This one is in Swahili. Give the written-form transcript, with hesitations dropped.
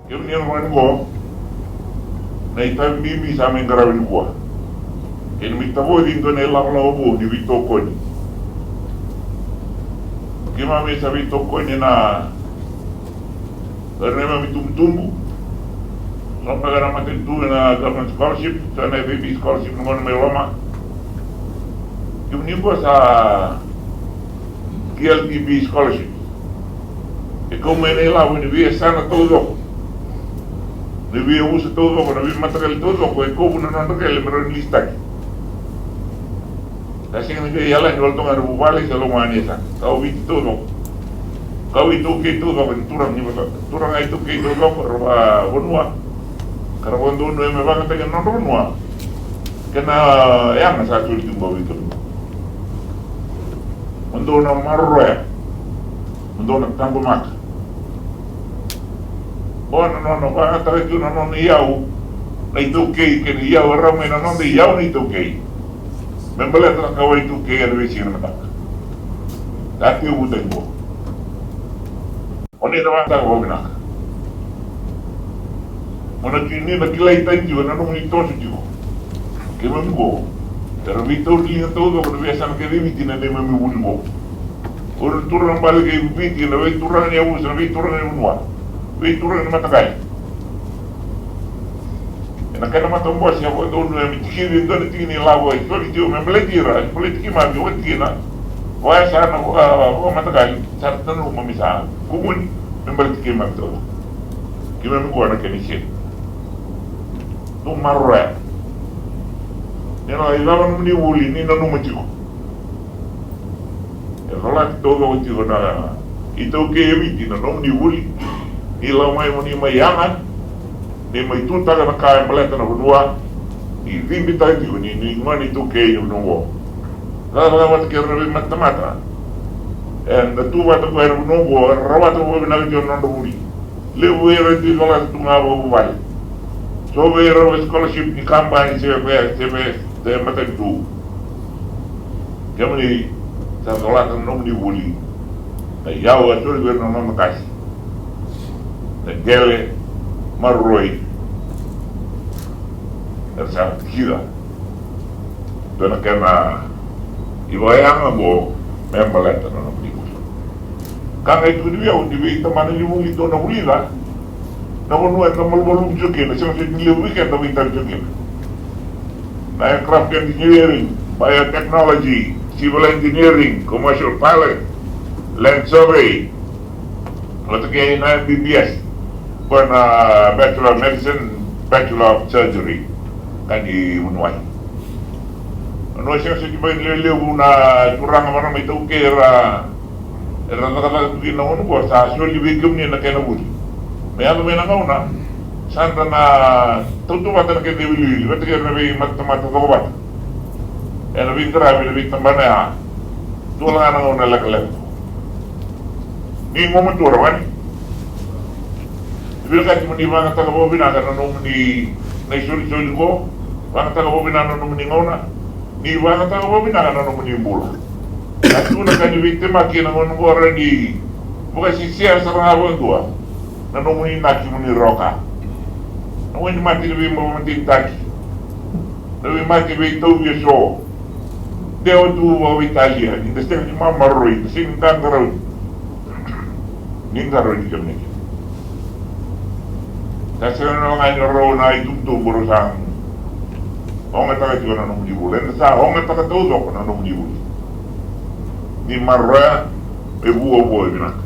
Yung niyang ko, na itang bibi sa aming garawin ko. Kinumitawo din ko na Lalabalavu di iTaukei. Kimami sa iTaukei na karena kami tumtumbu. Sampai karena matin tu na government scholarship, sa na baby scholarship naman may lama. Yung niyo sa iTLTB scholarship. Ikaw may nailawan ni Via sana todo. Ni Via usa todo ko, ni Via matagal todo ko, ikaw po na natagal, meron listag. Kasi nga nagayala, ni Waldo nga nabubalik sa lumani sa kau itu todo. Kau iTaukei todo, turang iTaukei todo, karwa bunwa. Karwa doon ay may bakit tayo ng bunwa. Kena yang sa sulit yung bawi ito. Mundo na marroya. Mundo na tambumak. O no, bakit tayo ito na iyaw na iTaukei, kaya iyaw ramay na iyaw na iTaukei. Membalat na kaway iTaukei at wisi na matak. Dati ubutan ko. Oni naman tayo binak. Mana kini nakilaitan juga nanong ito sa juga. Kaya ko. Pero bitaw din todo ko biasa nakiribiti na di mamibuli mo. Orang turang balik kay bibiti na way turang niya usa, way turang niya unwa. Way turang niya matakay. Nakana matambos niya ko doon na mitikirin doon tingin ni lawa. Ito ito memletira, politiki mami watina. Why sana ko matagal sa tanong mamisa. Kumun membalik kay magto. Kaya mo na kanisi. Tu marra. Nila ilawan mo ni wuli ni nanumati ko. Kalau todo itu na iTaukei biti na nom ni wuli. Ila mai mo ni mayangan. Ni mai tuta na kaya maleta na bunwa. Ni rimita itu ni ngani iTaukei no wo. Lalu kira lebih mata-mata. And the two water go no go, rawata go na jo no wuli. Le wera di lola tu ngabo wali. So wera scholarship ni kampanye se mata du. Kemani sa lola no ni wuli. Na yawa so le no makasi. Na gele marroi. Esa kira. Dona kana ibayang mo membaleta na nabiko. Kanga itu dia undi teman ni muli to na muli la. Na wonu na malbolum joke na sing ni weekend na winter joke. Na aircraft engineering, biotechnology, civil engineering, commercial pilot, land survey. Lato kaya na BBS. Kung Bachelor of Medicine, Bachelor of Surgery. Kani unway. Ano siya sa iba nililiw na turang naman may iTaukei era nakakagin na uno ko sa suwali wikam niya na kinabuli. May ano may nangauna saan na tutubatan na kinabili ba't kaya na may matamata ko ba? E nabing grabe, nabing tamba na ya tuwa nga nangauna lakalag. Ni mo matura man ibig kasi mo ni mga tagabobin na kananong ni naisuli-suli ko mga tagabobin na nanong ni ngauna ni mga tagabobin na kananong ni bula. At una ka ni biktima kinangon ko rin ni buka siya sa rangawang dua nanong ni naki mo ni roka nanong ni mati nabi mo mating taki nabi mati nabi ito so deo tu wa Italia ni destek ni mama roi sing kangaraw ninggaraw di kami kasi na nga ni raw na itumtum burusang onga taka tiwa nanong ni bula sa onga taka todo ko nanong ni bula ni marra e buo boy binak